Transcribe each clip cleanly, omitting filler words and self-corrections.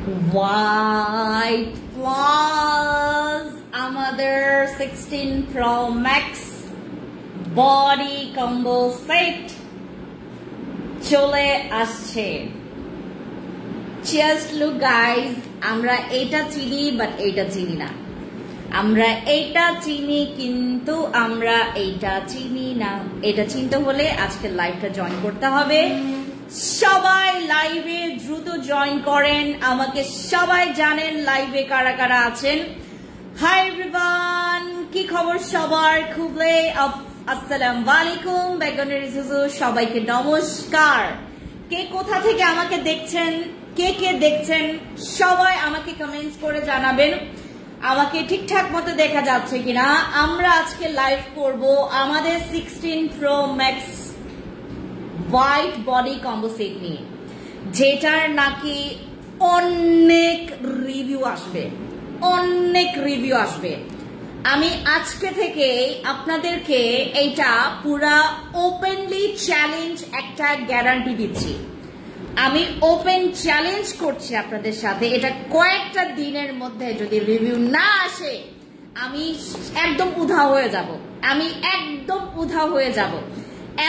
White plus আমাদের 16 Pro Max body combo set চলে আসছে। Just look guys, আমরা এটা চিনি বাট এটা চিনি না। আমরা এটা চিনি কিন্তু আমরা এটা চিনি না। এটা চিনতে হলে আজকে লাইভটা জয়েন করতে হবে। সবাই লাইভে দ্রুত জয়েন করেন। আমাকে সবাই জানেন লাইভে কারা কারা আছেন। হাই এভরিওয়ান, কি খবর সবার? খুবলে আসসালামু আলাইকুম, বেগনের ইসুজু, সবাইকে নমস্কার। কে কোথা থেকে আমাকে দেখছেন, কে কে দেখছেন সবাই আমাকে কমেন্টস করে জানাবেন আমাকে ঠিকঠাক মতো দেখা যাচ্ছে কিনা। আমরা আজকে লাইভ করব আমাদের 16 Pro Max white body combo set নিয়ে, যেটার নাকি অনেক রিভিউ আসবে, অনেক রিভিউ আসবে। আমি আজকে থেকে আপনাদেরকে এইটা পুরা ওপেনলি চ্যালেঞ্জ একটা গ্যারান্টি দিচ্ছি। আমি ওপেন চ্যালেঞ্জ করছি আপনাদের সাথে, এটা কয়েকটা দিনের মধ্যে যদি রিভিউ না আসে আমি একদম উধাও হয়ে যাব, আমি একদম উধাও হয়ে যাব।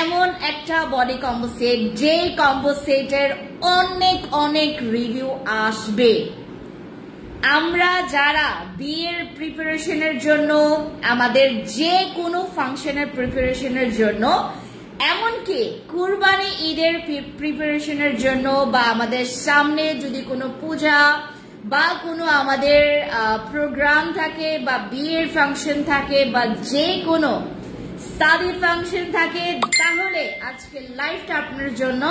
এমন একটা বডি কম্বো সেট, যে কম্বো সেটের অনেক অনেক রিভিউ আসবে। আমরা যারা বিয়ের প্রিপারেশনের জন্য, আমাদের যে কোনো ফাংশনের প্রিপারেশনের জন্য, এমনকি কুরবানি ঈদের প্রিপারেশনের জন্য, বা আমাদের সামনে যদি কোনো পূজা বা কোনো আমাদের প্রোগ্রাম থাকে, বা বিয়ের ফাংশন থাকে, বা যে কোনো শাদী ফাংশন থাকে, তাহলে আজকের লাইভটা আপনার জন্য।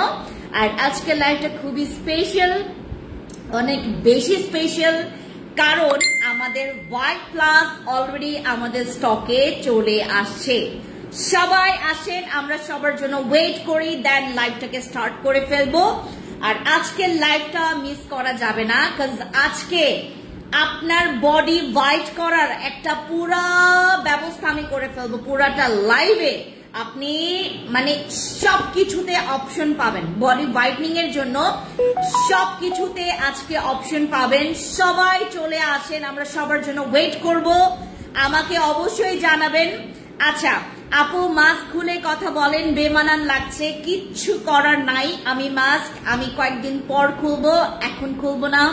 আর আজকের লাইভটা খুবই স্পেশাল, অনেক বেশি স্পেশাল, কারণ আমাদের হোয়াইট প্লাস অলরেডি আমাদের স্টকে চলে আসছে। সবাই আসেন, আমরা সবার জন্য ওয়েট করি, দেন লাইভটাকে স্টার্ট করে ফেলবো। আর আজকের লাইভটা মিস করা যাবে না, কারণ আজকে আপনার বডি হোয়াইট করার একটা পুরা ব্যবস্থা আমি করে ফেলবো। পুরাটা লাইভে আপনি মানে সবকিছুতে অপশন পাবেন, বডি হোয়াইটনিং এর জন্য সবকিছুতে আজকে অপশন পাবেন। সবাই চলে আসেন, আমরা সবার জন্য ওয়েট করব। আমাকে অবশ্যই জানাবেন। আচ্ছা আপু, মাস্ক খুলে কথা বলেন, বেমানান লাগছে। কিচ্ছু করার নাই, আমি মাস্ক আমি কয়েকদিন পর খুলবো, এখন খুলবো না।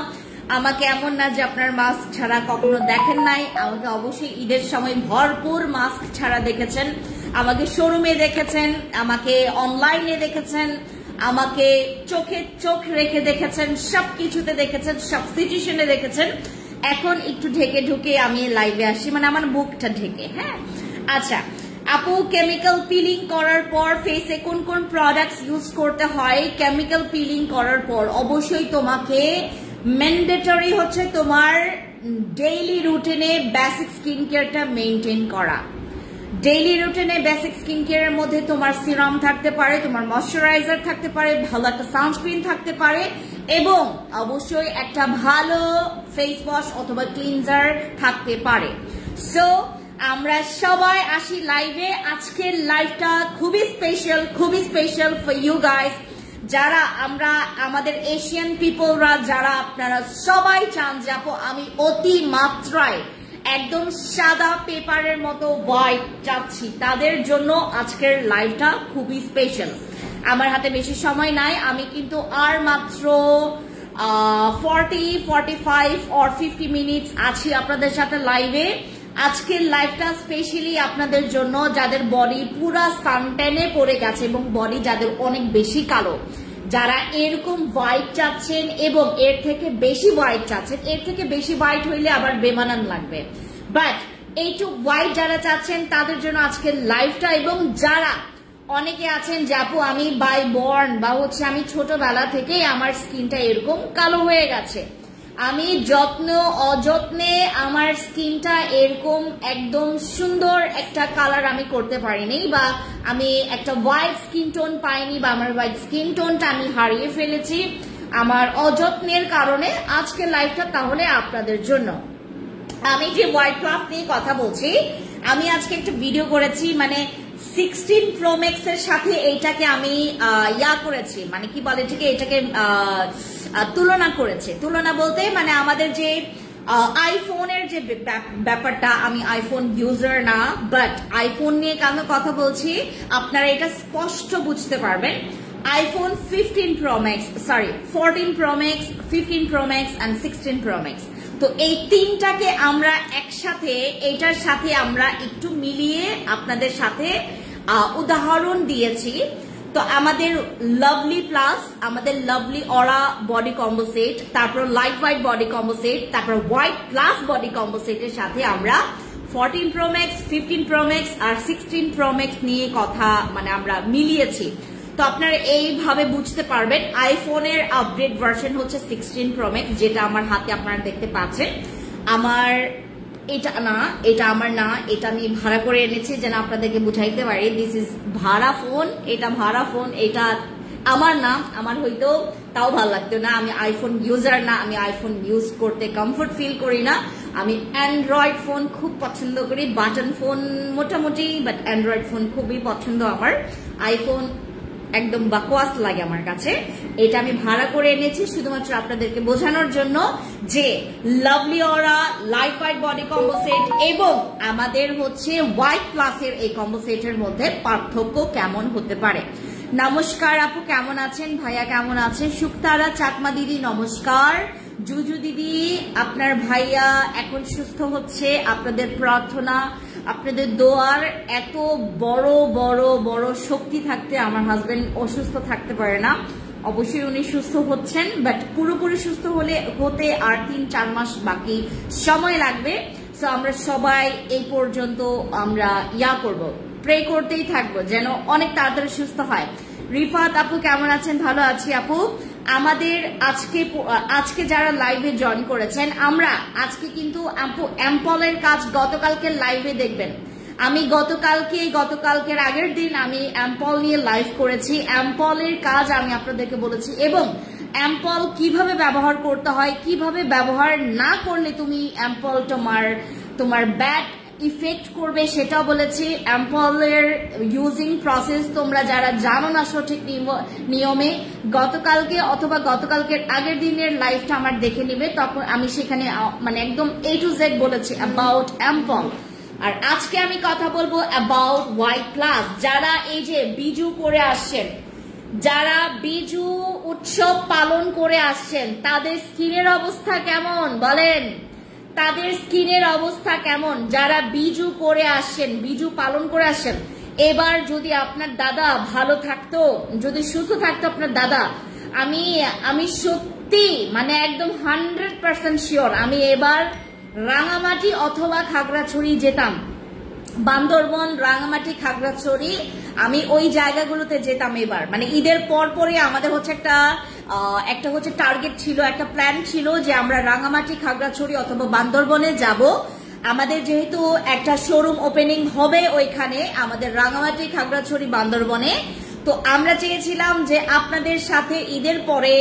আমাকে এমন না যে আপনার মাস্ক ছাড়া কখনো দেখেন নাই, আমাকে অবশ্যই ঈদের সময় ভরপুর মাস্ক ছাড়া দেখেছেন, আমাকে শোরুমে দেখেছেন, আমাকে অনলাইনে দেখেছেন, আমাকে চোখে চোখ রেখে দেখেছেন, সবকিছুতে দেখেছেন, সব সিচুয়েশনে দেখেছেন। এখন একটু ঢেকে ঢুকে আমি লাইভে আসি, মানে আমার মুখটা ঢেকে। হ্যাঁ আচ্ছা আপু, কেমিক্যাল পিলিং করার পর ফেসে কোন কোন প্রোডাক্টস ইউজ করতে হয়? কেমিক্যাল পিলিং করার পর অবশ্যই তোমাকে ম্যান্ডেটরি হচ্ছে তোমার ডেইলি রুটিনে বেসিক স্কিন কেয়ারটা মেইনটেইন করা। ডেইলি রুটিনে বেসিক স্কিন কেয়ারের মধ্যে তোমার সিরাম থাকতে পারে, তোমার ময়শ্চারাইজার থাকতে পারে, ভালো একটা সানস্ক্রিন থাকতে পারে, এবং অবশ্যই একটা ভালো ফেস ওয়াশ অথবা ক্লিনজার থাকতে পারে। সো আমরা সবাই আসি লাইভে। আজকের লাইভটা খুবই স্পেশাল, খুবই স্পেশাল ফর ইউ গাইস। যারা আমরা আমাদের এশিয়ান পিপলরা, যারা আপনারা সবাই চান যে আপু আমি অতি মাত্রায় একদম সাদা পেপারের মতো হোয়াইট চাচ্ছি, তাদের জন্য আজকের লাইভটা খুবই স্পেশাল। আমার হাতে বেশি সময় নাই, আমি কিন্তু আর মাত্র 45 or 50 মিনিটস আছি আপনাদের সাথে লাইভে। আজকের লাইভটা স্পেশালি আপনাদের জন্য, যাদের বডি পুরা সানট্যানে পড়ে গেছে এবং বডি যাদের অনেক বেশি কালো, যারা এরকম হোয়াইট চাচ্ছেন এবং এর থেকে বেশি হোয়াইট চাচ্ছেন। এর থেকে বেশি হোয়াইট হইলে আবার বেমানান লাগবে, বাট এইটু হোয়াইট যারা চাচ্ছেন তাদের জন্য আজকের লাইভটা। এবং যারা অনেকে আছেন যে আপু আমি বাই বর্ন বা হচ্ছে আমি ছোটবেলা থেকেই আমার স্কিনটা এরকম কালো হয়ে গেছে, আমি যত্ন অযত্নে আমার স্কিনটা এরকম একদম সুন্দর একটা কালার আমি করতে পারিনি, বা আমি একটা হোয়াইট স্কিন টোন পাইনি, বা আমার হোয়াইট স্কিন টোনটা আমি হারিয়ে ফেলেছি আমার অযত্নের কারণে। আজকের লাইভটা তাহলে আপনাদের জন্য। আমি যে হোয়াইট প্লাস নিয়ে কথা বলছি, আমি আজকে একটা ভিডিও করেছি, মানে 16 Pro Max এর সাথে এইটাকে আমি করেছি, মানে কি বলে এটাকে তুলনা করেছে। তুলনা বলতে মানে আমাদের যে আইফোনের যে ব্যাপারটা, আমি আইফোন ইউজার না, বাট আইফোন নিয়ে কেন কথা বলছি আপনারা এটা স্পষ্ট বুঝতে পারবেন। IPhone 15 Pro Max, sorry 14 Pro Max, 15 Pro Max and 16 Pro Max, তো এই তিনটাকে আমরা একসাথে এটার সাথে আমরা একটু মিলিয়ে আপনাদের সাথে উদাহরণ দিয়েছি। তো আমাদের লাভলি প্লাস, আমাদের লাভলি অরা বডি কম্বো সেট, তারপর light white body combo set, তারপর হোয়াইট প্লাস বডি কম্বো সেটের সাথে আমরা 14 Pro Max, 15 Pro Max আর 16 Pro Max নিয়ে কথা মানে আমরা মিলিয়েছি। তো আপনারা এইভাবে বুঝতে পারবেন আইফোনের আপডেট ভার্সন হচ্ছে 16 Pro Max, যেটা আমার হাতে আপনারা দেখতে পাচ্ছেন। আমার এটা না, এটা আমার না, এটা আমি ভাড়া করে এনেছি যেন আপনাদেরকে বুঝাইতে পারি দিস ইজ ভাড়া ফোন, এটা ভাড়া ফোন, এটা আমার না। আমার হয়তো তাও ভালো লাগতো না, আমি আইফোন ইউজার না, আমি আইফোন ইউজ করতে কমফোর্ট ফিল করি না। আমি অ্যান্ড্রয়েড ফোন খুব পছন্দ করি, বাটন ফোন মোটামুটি, বাট অ্যান্ড্রয়েড ফোন খুবই পছন্দ আমার। আইফোন একদম বাকওয়াস লাগে আমার কাছে। এটা আমি ভাড়া করে এনেছি শুধুমাত্র আপনাদেরকে বোঝানোর জন্য যে lovely aura light white body combo set এবং আমাদের হচ্ছে হোয়াইট প্লাসের এই কম্বো সেটের মধ্যে পার্থক্য কেমন হতে পারে। নমস্কার আপু, কেমন আছেন? ভাইয়া কেমন আছেন? শুক্তারা চাকমা দিদি নমস্কার। জুজু দিদি, আপনার ভাইয়া এখন সুস্থ হচ্ছে, আপনাদের প্রার্থনা আপনাদের দোয়ার এত বড় বড় বড় শক্তি থাকতে আমার হাজবেন্ড অসুস্থ থাকতে পারে না। অবশ্যই উনি সুস্থ হচ্ছেন, বাট পুরোপুরি সুস্থ হতে আর 3-4 মাস বাকি সময় লাগবে। সো আমরা সবাই এই পর্যন্ত আমরা করব, প্রে করতেই থাকবো যেন অনেক তাড়াতাড়ি সুস্থ হয়। রিফাত আপু কেমন আছেন? ভালো আছি আপু। আমাদের আজকে যারা লাইভে জয়েন করেছেন, আমরা আজকে কিন্তু অ্যাম্পলের কাজ গতকালকে লাইভে দেখবেন। আমি গতকালকের আগের দিন আমি অ্যাম্পল নিয়ে লাইভ করেছি, অ্যাম্পলের কাজ আমি আপনাদেরকে বলেছি এবং অ্যাম্পল কিভাবে ব্যবহার করতে হয়, কিভাবে ব্যবহার না করলে তুমি অ্যাম্পল তোমার ব্যাড ইফেক্ট করবে সেটাও বলেছি। অ্যাম্পলের ইউজিং প্রসেস তোমরা যারা জানো না সঠিক নিয়মে, গতকালকে অথবা গতকালকের আগের দিনের লাইভটা আমার দেখে নিবে, তখন আমি সেখানে মানে একদম A to Z বলেছি অ্যাবাউট অ্যাম্পল। আর আজকে আমি কথা বলবো অ্যাবাউট হোয়াইট প্লাস। যারা এই যে বিজু করে আসছেন, যারা বিজু উৎসব পালন করে আসছেন, তাদের স্কিনের অবস্থা কেমন বলেন? তাদের স্কিনের অবস্থা কেমন? যারা বিজু করে আসছেন, বিজু পালন করে আসছেন, এবার যদি আপনার দাদা ভালো থাকতো, যদি সুস্থ থাকতো আপনার দাদা, আমি সত্যি মানে একদম 100% শিওর আমি এবার রাঙামাটি অথবা খাগড়াছড়ি যেতাম। বান্দরবন, রাঙামাটি, খাগড়াছড়ি, আমি ওই জায়গাগুলোতে যেতাম এবার। মানে ঈদের পরপরই আমাদের হচ্ছে একটা হচ্ছে টার্গেট ছিল, একটা প্ল্যান ছিল যে আমরা রাঙামাটি, খাগড়াছড়ি অথবা বান্দরবনে যাব। আমাদের যেহেতু একটা শোরুম ওপেনিং হবে ওইখানে আমাদের রাঙামাটি, খাগড়াছড়ি, বান্দরবনে, তো আমরা চেয়েছিলাম যে আপনাদের সাথে ঈদের পরে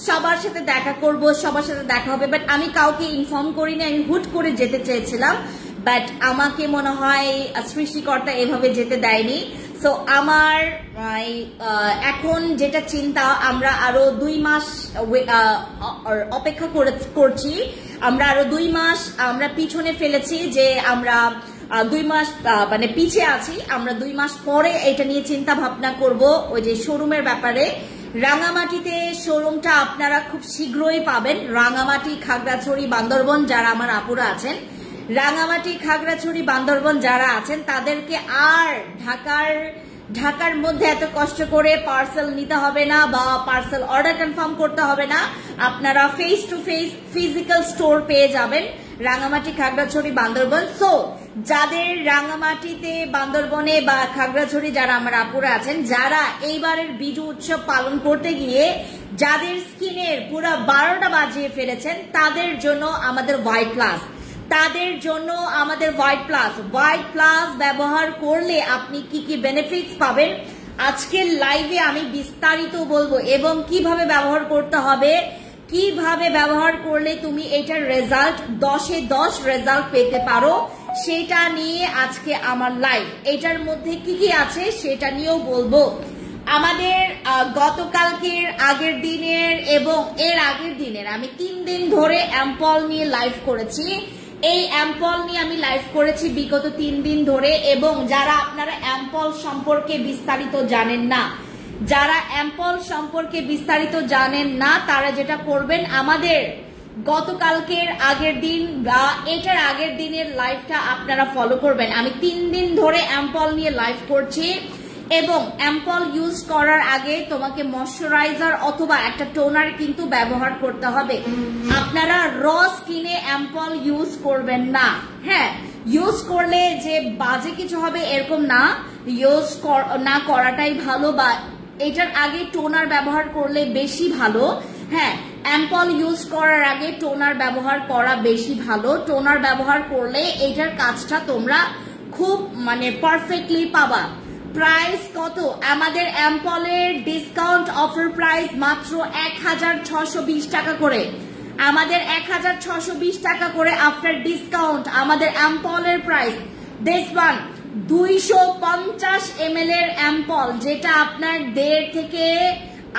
সবার সাথে দেখা করব, সবার সাথে দেখা হবে, বাট আমি কাউকে ইনফর্ম করিনি, আমি হুট করে যেতে চেয়েছিলাম, বাট আমাকে মনে হয় সৃষ্টিকর্তা এভাবে যেতে দেয়নি। সো আমার এখন যেটা চিন্তা, আমরা আরো 2 মাস অপেক্ষা করছি, আমরা আরো 2 মাস আমরা পিছনে ফেলেছি, যে আমরা 2 মাস মানে পিছিয়ে আছি। আমরা 2 মাস পরে এটা নিয়ে চিন্তা ভাবনা করব ওই যে শোরুমের ব্যাপারে। রাঙামাটিতে শোরুমটা আপনারা খুব শীঘ্রই পাবেন। রাঙামাটি, খাগড়াছড়ি, বান্দরবন যারা আমার আপুরা আছেন, রাঙামাটি, খাগড়াছড়ি, বান্দরবন যারা আছেন, তাদেরকে আর ঢাকার মধ্যে এত কষ্ট করে পার্সেল নিতে হবে না বা পার্সেল অর্ডার কনফার্ম করতে হবে না। আপনারা face to face physical store পেয়ে যাবেন রাঙামাটি, খাগড়াছড়ি, বান্দরবন। সো যাদের রাঙামাটিতে, বান্দরবনে বা খাগড়াছড়ি যারা আমার আপুরা আছেন, যারা এইবারের বিজু উৎসব পালন করতে গিয়ে যাদের স্কিনের পুরো 12টা বাজিয়ে ফেলেছেন, তাদের জন্য আমাদের হোয়াইট প্লাস, তাদের জন্য আমাদের হোয়াইট প্লাস ব্যবহার করলে আপনি কি কি বেনিফিটস পাবেন আজকের লাইভে আমি বিস্তারিত বলবো, এবং কিভাবে ব্যবহার করতে হবে, কিভাবে ব্যবহার করলে তুমি এটার রেজাল্ট 10-এ 10 রেজাল্ট পেতে পারো, সেটা নিয়ে আজকে আমার লাইভ। এটার মধ্যে কি কি আছে সেটা নিয়েও বলবো। আমাদের গতকালকের আগের দিনের এবং এর আগের দিনের আমি 3 দিন ধরে অ্যাম্পল নিয়ে লাইভ করেছি। এই অ্যাম্পল নিয়ে আমি লাইভ করেছি বিগত 3 দিন ধরে। এবং যারা আপনারা অ্যাম্পল সম্পর্কে বিস্তারিত জানেন না, যারা অ্যাম্পল সম্পর্কে বিস্তারিত জানেন না, তারা যেটা করবেন, আমাদের গতকালকের আগের দিন বা এটার আগের দিনের লাইভটা আপনারা ফলো করবেন। আমি 3 দিন ধরে অ্যাম্পল নিয়ে লাইভ করছি এবং অ্যাম্পল ইউজ করার আগে তোমাকে ময়শ্চারাইজার অথবা একটা টোনার কিন্তু ব্যবহার করতে হবে। আপনারা র স্কিনে অ্যাম্পল ইউজ করবেন না। হ্যাঁ, ইউজ করলে যে বাজে কিছু হবে এরকম না, ইউজ না করাটাই ভালো, বা এটার আগে টোনার ব্যবহার করলে বেশি ভালো। হ্যাঁ, অ্যাম্পল ইউজ করার আগে টোনার ব্যবহার করা বেশি ভালো। টোনার ব্যবহার করলে এটার কাজটা তোমরা খুব পারফেক্টলি পাবা। প্রাইস কত? আমাদের অ্যাম্পলের ডিসকাউন্ট অফার প্রাইস মাত্র 1620 টাকা করে। আমাদের 1620 টাকা করে আফটার ডিসকাউন্ট আমাদের অ্যাম্পলের প্রাইস। দিস ওয়ান 250 ml এর অ্যাম্পল, যেটা আপনার 1.5 থেকে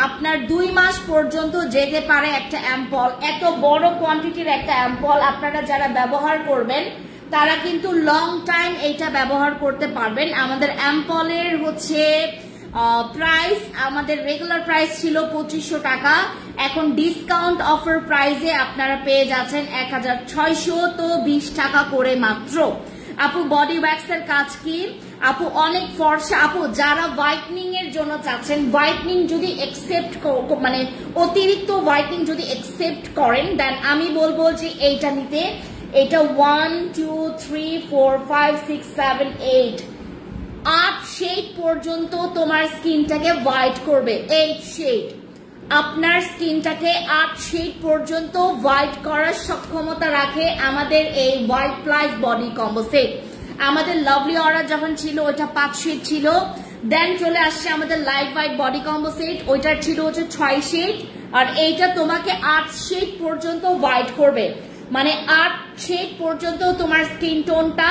আপনার 2 মাস পর্যন্ত যেতে পারে একটা অ্যাম্পল। এত বড় কোয়ান্টিটির একটা অ্যাম্পল আপনারা যারা ব্যবহার করবেন তারা কিন্তু লং টাইম এইটা ব্যবহার করতে পারবেন। আমাদের অ্যাম্পলের হচ্ছে প্রাইস, আমাদের রেগুলার প্রাইস ছিল 2500 টাকা, এখন ডিসকাউন্ট অফার প্রাইসে আপনারা পেয়ে যাচ্ছেন 1620 টাকা করে মাত্র। আপু বডি ওয়্যাক্সের কাজ কি? আপু অনেক ফর্সা। আপু যারা হোয়াইটনিং এর জন্য চাচ্ছেন, হোয়াইটনিং যদি একসেপ্ট অতিরিক্ত হোয়াইটনিং যদি একসেপ্ট করেন, দেন আমি বলবো যে এইটা নিতে। এটা 1 2 3 4 5 6 7 8 8 শেড পর্যন্ত তোমার স্কিনটাকে হোয়াইট করবে। 8 শেড আপনার স্কিনটাকে 8 শেড পর্যন্ত হোয়াইট করার সক্ষমতা রাখে আমাদের এই white plus body combo set. আমাদের লাভলি অরা যখন ছিল ওইটা 5 শেড ছিল, দেন চলে আসছে আমাদের light white body combo set, ওইটার ছিল হচ্ছে 6 শেড, আর এইটা তোমাকে 8 শেড পর্যন্ত হোয়াইট করবে। 8 শেড পর্যন্ত তোমার স্কিন টোনটা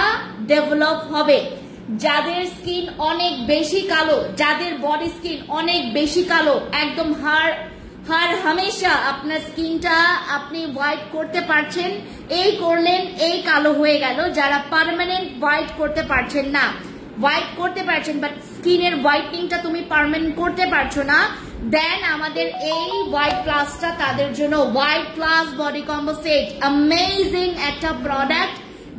ডেভেলপ হবে। যাদের স্কিন অনেক বেশি কালো, যাদের বডি স্কিন অনেক বেশি কালো, একদম হার হামেশা আপনার স্কিনটা আপনি হোয়াইট করতে পারছেন, এই করলেন এই কালো হয়ে গেল। যারা পার্মানেন্ট হোয়াইট করতে পারছেন না, হোয়াইট করতে পারছেন বাট স্কিনের হোয়াইটনিংটা তুমি পার্মানেন্ট করতে পারছো না, দেন আমাদের এই হোয়াইট প্লাসটা তাদের জন্য। White plus body combo set amazing একটা প্রোডাক্ট,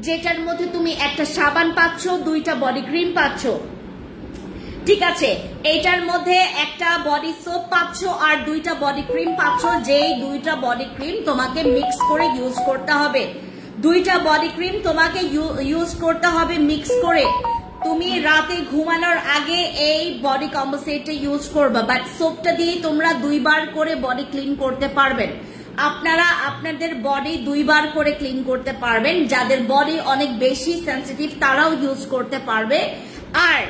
যেটার মধ্যে তুমি একটা সাবান পাচ্ছ, 2টা বডি ক্রিম পাচ্ছ, ঠিক আছে? এটার মধ্যে একটা বডি সোপ পাচ্ছ আর 2টা বডি ক্রিম পাচ্ছ, যেই 2টা বডি ক্রিম তোমাকে মিক্স করে ইউজ করতে হবে। 2টা বডি ক্রিম তোমাকে ইউজ করতে হবে মিক্স করে। তুমি রাতে ঘুমানোর আগে এই বডি কম্বো সেটটা ইউজ করবে, বাট সোপটা দিয়ে তোমরা 2 বার করে বডি ক্লিন করতে পারবেন। আপনারা আপনাদের বডি 2 বার করে ক্লিন করতে পারবেন। যাদের বডি অনেক বেশি সেন্সিটিভ তারাও ইউজ করতে পারবে। আর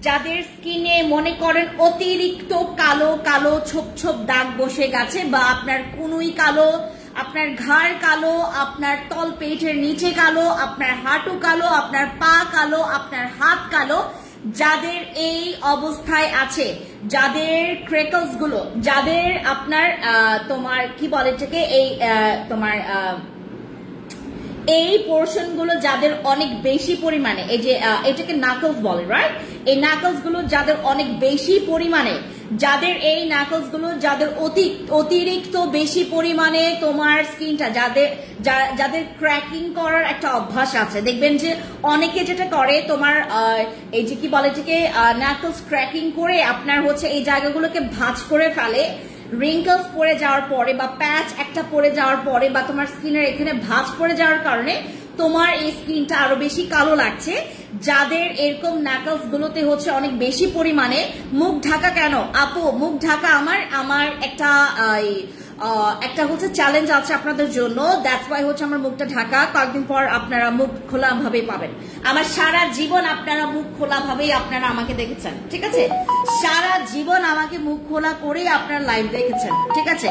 যাদের স্কিনে মনে করেন অতিরিক্ত কালো কালো ছোপ ছোপ দাগ বসে গেছে, বা আপনার কুনুই কালো, আপনার ঘাড় কালো, আপনার তল পেটের নিচে কালো, আপনার হাঁটু কালো, আপনার পা কালো, আপনার হাত কালো, যাদের এই অবস্থায় আছে, যাদের ক্রেকলস গুলো, যাদের আপনার তোমার কি বলে এটাকে, এই তোমার এই পোর্শন গুলো যাদের অনেক বেশি পরিমাণে, এই যে এটাকে নাকলস বলে, রাইট? এই নাকলস গুলো যাদের অনেক বেশি পরিমাণে, যাদের এই নাকলস গুলো যাদের অতিরিক্ত বেশি পরিমাণে তোমার স্কিনটা, যাদের ক্র্যাকিং করার একটা অভ্যাস আছে, দেখবেন যে অনেকে যেটা করে তোমার এই যে কি বলে এটাকে নাকলস ক্র্যাকিং করে আপনার হচ্ছে এই জায়গাগুলোকে ভাঁজ করে ফেলে। রিঙ্কলস পড়ে যাওয়ার পরে বা প্যাচ একটা পড়ে যাওয়ার পরে বা তোমার স্কিনের এখানে ভাঁজ পড়ে যাওয়ার কারণে তোমার এই স্কিনটা আরো বেশি কালো লাগছে। যাদের এরকম নাকলস গুলোতে হচ্ছে অনেক বেশি পরিমাণে মুখ ঢাকা, কেন আপু মুখ ঢাকা? আমার একটা হচ্ছে চ্যালেঞ্জ আছে আপনাদের জন্য, দ্যাটস ওয়াই হচ্ছে আমার মুখটা ঢাকা। কয়েকদিন পর আপনারা মুখ খোলা ভাবে পাবেন। আমার সারা জীবন আপনারা মুখ খোলা ভাবেই আপনারা আমাকে দেখেছেন, ঠিক আছে? সারা জীবন আমাকে মুখ খোলা করেই আপনারা লাইভ দেখেছেন, ঠিক আছে?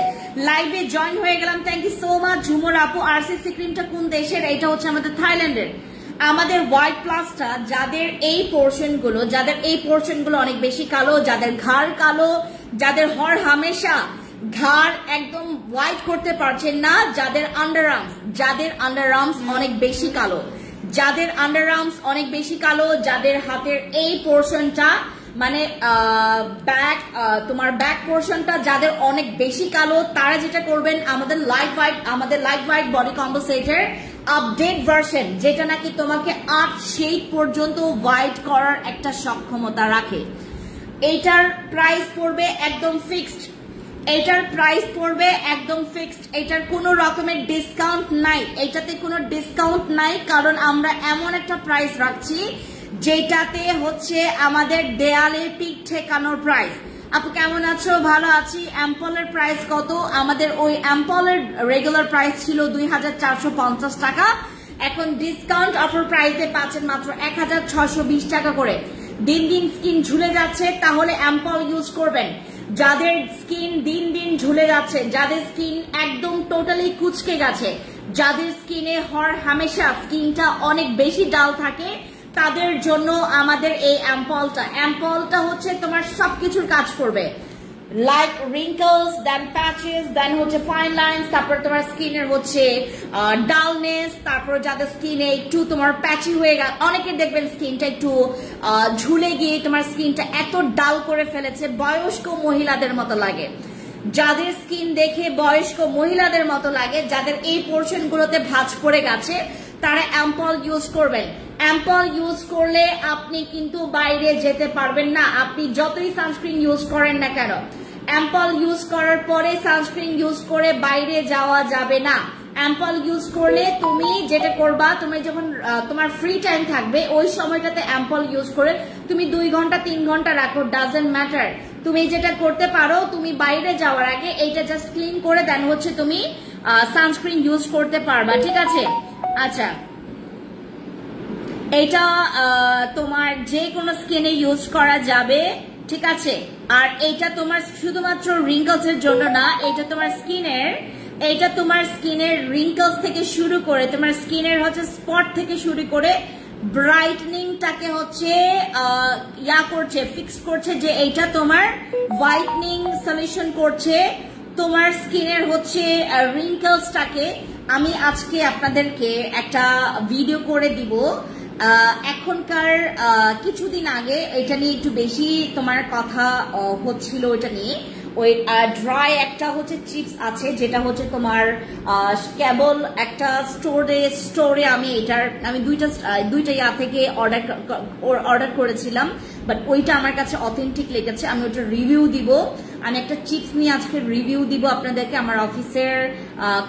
লাইভে জয়েন হয়ে গেলাম, থ্যাংক ইউ সো মাচ ঝুমুর আপু। আরসিসি ক্রিমটা কোন দেশের? এটা হচ্ছে আমাদের থাইল্যান্ডের। আমাদের হোয়াইট প্লাসটা যাদের এই পোর্শনগুলো অনেক বেশি কালো, যাদের ঘাড় কালো, যাদের হর হামেশা ঘাড় একদম হোয়াইট করতে পারছেন না, যাদের আন্ডারআর্মস অনেক বেশি কালো, যাদের হাতের এই পোর্শনটা মানে ব্যাক পোর্শনটা যাদের অনেক বেশি কালো, তারা যেটা করবেন আমাদের লাইট হোয়াইট বডি কম্পোসিটের আপডেট ভার্সন, যেটা নাকি তোমাকে 8 শেড পর্যন্ত হোয়াইট করার একটা সক্ষমতা রাখে। এটার প্রাইস পড়বে একদম ফিক্সড, এটার কোনো রকমের ডিসকাউন্ট নাই, এটাতে কোনো ডিসকাউন্ট নাই, কারণ আমরা এমন একটা প্রাইস রাখছি যেটাতে হচ্ছে আমাদের দেয়ালে পিক ঠেকানোর প্রাইস। আপু কেমন আছো? ভালো আছি। অ্যাম্পলের প্রাইস কত? আমাদের ওই অ্যাম্পলের রেগুলার প্রাইস ছিল 2450 টাকা, এখন ডিসকাউন্ট অফার প্রাইসে পাচ্ছেন মাত্র 1620 টাকা করে। দিন দিন স্কিন ঝুলে যাচ্ছে, তাহলে অ্যাম্পল ইউজ করবেন। যাদের স্কিন দিন দিন ঝুলে যাচ্ছে, যাদের স্কিন একদম টোটালি কুচকে গেছে, যাদের স্কিনে হর হামেশা স্কিনটা অনেক বেশি ডাল থাকে, তাদের জন্য আমাদের এই অ্যাম্পলটা হচ্ছে তোমার সবকিছুর কাজ করবে, লাইক রিঙ্কলস, দেন প্যাচেস, দেন হচ্ছে ফাইন লাইন্স, তারপর তোমার স্কিনের হচ্ছে ডালনেস, তারপর যাদের স্কিনে একটু তোমার প্যাচি হয়ে গেছে, অনেকের দেখবেন স্কিনটা একটু ঝুলে গিয়ে তোমার স্কিনটা এত ডাল করে ফেলেছে, বয়স্ক মহিলাদের মতো লাগে। যাদের স্কিন দেখে বয়স্ক মহিলাদের মতো লাগে, যাদের এই পোর্শন গুলোতে ভাঁজ পড়ে গেছে, তারা অ্যাম্পল ইউজ করবেন। অ্যাম্পল ইউজ করলে আপনি কিন্তু বাইরে যেতে পারবেন না, আপনি যতই সানস্ক্রিন ইউজ করেন না কেন। অ্যাম্পল ইউজ করার পরে সানস্ক্রিন ইউজ করে বাইরে যাওয়া যাবে না। অ্যাম্পল ইউজ করলে তুমি যেটা করবা, তুমি যখন তোমার ফ্রি টাইম থাকবে ওই সময়টাতে অ্যাম্পল ইউজ করে তুমি 2 ঘন্টা 3 ঘন্টা রাখো, ডাজন্ট ম্যাটার। তুমি যেটা করতে পারো, তুমি বাইরে যাওয়ার আগে এইটা জাস্ট ক্লিন করে দেন হচ্ছে তুমি সানস্ক্রিন ইউজ করতে পারবা, ঠিক আছে? আচ্ছা, এটা তোমার যে কোনো স্কিনে ইউজ করা যাবে, ঠিক আছে? আর এটা তোমার শুধুমাত্র রিঙ্কলস এর জন্য না, এটা তোমার স্কিনের রিঙ্কলস থেকে শুরু করে তোমার স্কিনের হচ্ছে স্পট থেকে শুরু করে ব্রাইটনিংটাকে হচ্ছে ফিক্স করছে, যে এইটা তোমার হোয়াইটনিং সলিউশন করছে তোমার স্কিনের হচ্ছে রিঙ্কলসটাকে। আমি আজকে আপনাদেরকে একটা ভিডিও করে দিব। এখনকার কিছুদিন আগে এটা নিয়ে একটু বেশি তোমার কথা হচ্ছিল, ওইটা নিয়ে ওই ড্রাই একটা হচ্ছে চিপস আছে, যেটা হচ্ছে তোমার কেবল একটা স্টোরে আমি দুইটা ইয়া থেকে অর্ডার করেছিলাম, বাট ওইটা আমার কাছে অথেন্টিক লেগেছে। আমি ওটা রিভিউ দিব। আমি একটা চিপস নিয়ে আজকে রিভিউ দিব আপনাদেরকে, আমার অফিসের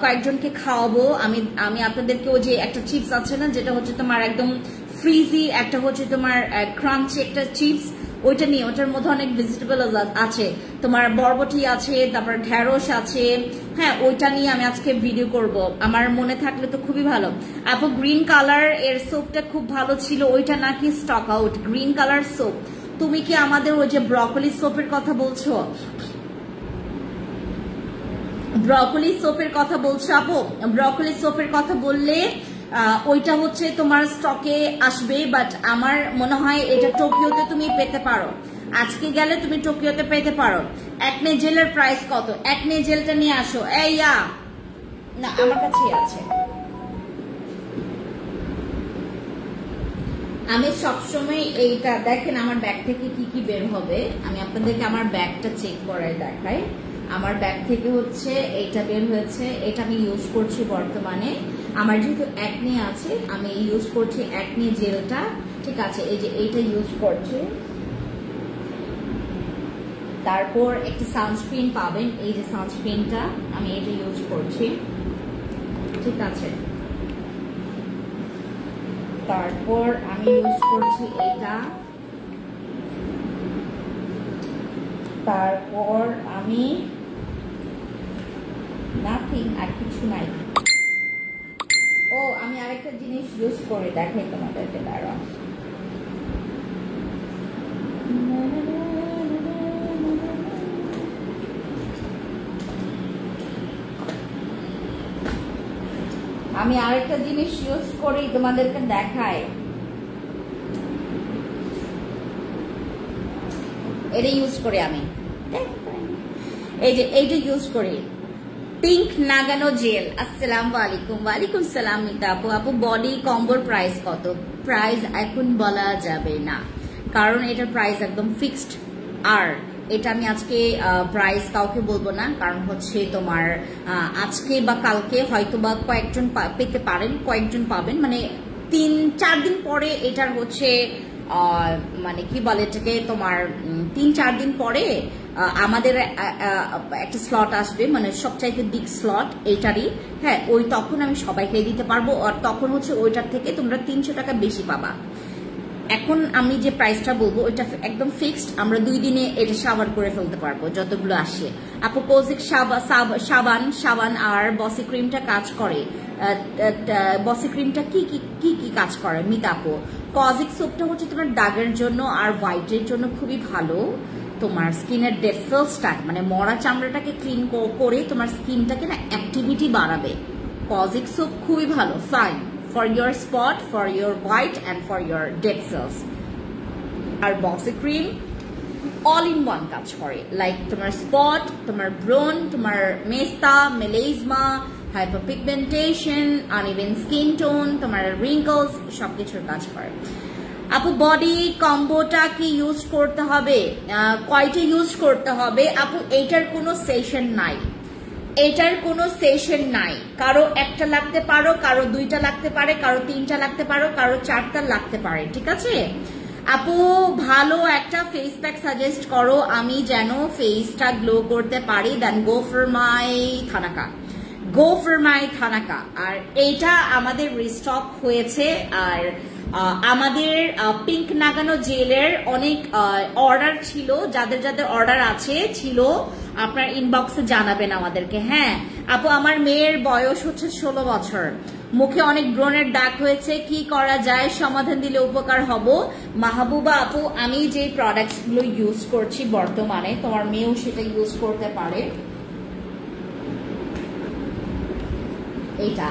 কয়েকজনকে খাওয়াবো। আমি আপনাদেরকে ওই যে একটা চিপস আছে না, যেটা হচ্ছে তোমার একদম ফ্রিজি, একটা হচ্ছে তোমার ক্রাঞ্চি একটা চিপস, ওইটা নিয়ে, ওটার মধ্যে অনেক ভেজিটেবল আছে, তোমার বরবটি আছে, তারপর ঢেঁড়স আছে, হ্যাঁ, ওইটা নিয়ে আমি আজকে ভিডিও করব। আমার মনে থাকলে তো খুবই ভালো। আপু গ্রিন কালার এর সোপটা খুব ভালো ছিল, ওইটা নাকি stock out? Green colour soap, তুমি কি আমাদের ওই যে ব্রকলি সোপের কথা বলছো? ব্রকলি সোপের কথা বলছো আপু? ব্রকলি সোপের কথা বললে ওইটা হচ্ছে তোমার স্টকে আসবে, বাট আমার মনে হয় এটা টোকিওতে তুমি পেতে পারো, আজকে গেলে তুমি টোকিওতে পেতে পারো। অ্যাকনে জেলের প্রাইস কত? অ্যাকনে জেলটা নিয়ে আসো। না, আমার কাছেই আছে। আমি সবসময় এইটা দেখেন, আমার ব্যাগ থেকে কি কি বের হবে, আমি আপনাদেরকে আমার ব্যাগটা চেক করাই দেখাই। আমার ব্যাগ থেকে হচ্ছে এইটা বের হয়েছে, এটা আমি ইউজ করছি বর্তমানে। আমার যেহেতু অ্যাকনে আছে, আমি ইউজ করছি অ্যাকনে জেলটা, ঠিক আছে? এই যে এইটা ইউজ করছি। তারপর একটি সানস্ক্রিন পাবেন, এই যে সানস্ক্রিনটা, আমি এটা ইউজ করছি, ঠিক আছে? তারপর আমি ইউজ করছি এটা, তারপর আমি নাথিং, আর কিছু নাই। ও, আমি আরেকটা জিনিস ইউজ করে দেখাই তোমাদেরকে, দাঁড়াও। আমি আরেকটা জিনিস ইউজ করি তোমাদেরকে দেখাই, এটা ইউজ করি আমি, এইটা ইউজ করি, পিঙ্ক নাগানো জেল। আসসালামু আলাইকুম। ওয়ালাইকুম সালাম মিতা আপু। আপু বডি কম্বোর প্রাইস কত? প্রাইস এখন বলা যাবে না, কারণ এটার প্রাইস একদম ফিক্সড। আর এটা আমি আজকে প্রাইস কাউকে বলবো না, কারণ হচ্ছে তোমার আজকে বা কালকে হয়তো বা কয়েকজন পেতে পারেন, কয়েকজন পাবেন, মানে 3-4 দিন পরে এটার হচ্ছে মানে কি বলে এটাকে, তোমার 3-4 দিন পরে আমাদের একটা স্লট আসবে, মানে সবচাইতে বিগ স্লট এইটারই। হ্যাঁ, ওই তখন আমি সবাইকে দিতে পারবো, আর তখন হচ্ছে ওইটার থেকে তোমরা 300 টাকা বেশি পাবা। এখন আমি যে প্রাইসটা বলবো ওইটা একদম ফিক্সড, আমরা 2 দিনে এটা সাবার করে ফেলতে পারবো যতগুলো আসে। আপু কোজিক সাবান আর বসি ক্রিমটা কাজ করে, বসি ক্রিমটা কি কি কি কি কাজ করে মিতা আপু? কজিক সোপটা হচ্ছে তোমার দাগের জন্য আর হোয়াইটের জন্য খুবই ভালো, তোমার স্কিনের ডেড সেলসটা মানে মরা চামড়াটাকে ক্লিন করে তোমার স্কিনটাকে না অ্যাক্টিভিটি বাড়াবে। কজিক সোপ খুবই ভালো, fine for your spot, for your white and for your dead cells. আর বক্সি ক্রিম অল ইন ওয়ান কাজ করে, লাইক তোমার স্পট, তোমার ব্রোন, তোমার মেস্তা, melasma, hyperpigmentation, uneven skin tone, তোমার রিঙ্কলস সবকিছুর কাজ করে। আপু বডি কম্বোটা কি ইউজ করতে হবে? কয়টা ইউজ করতে হবে? আপু এইটার কোনো সেশন নাই, এটার কোনো সেশন নাই। কারো একটা লাগতে পারো, কারো 2টা লাগতে পারে, কারো 3টা লাগতে পারো, কারো 4টা লাগতে পারে, ঠিক আছে? আপু ভালো একটা ফেস প্যাক সাজেস্ট করো আমি যেন ফেসটা গ্লো করতে পারি, দেন গো ফর মাই থানাকা। আর এইটা আমাদের রিস্টক হয়েছে, আর আমাদের পিঙ্ক নাগানো জেলের অনেক অর্ডার ছিল, যাদের যাদের অর্ডার আছে ছিল আপনার ইনবক্সে জানাবেন আমাদেরকে। হ্যাঁ আপু, আমার মেয়ের বয়স হচ্ছে 16 বছর, মুখে অনেক ব্রণের দাগ হয়েছে, কি করা যায়? সমাধান দিলে উপকার হব। মাহবুবা আপু, আমি যে প্রোডাক্টস গুলো ইউজ করছি বর্তমানে, তোমার মেয়েও সেটা ইউজ করতে পারে। এইটা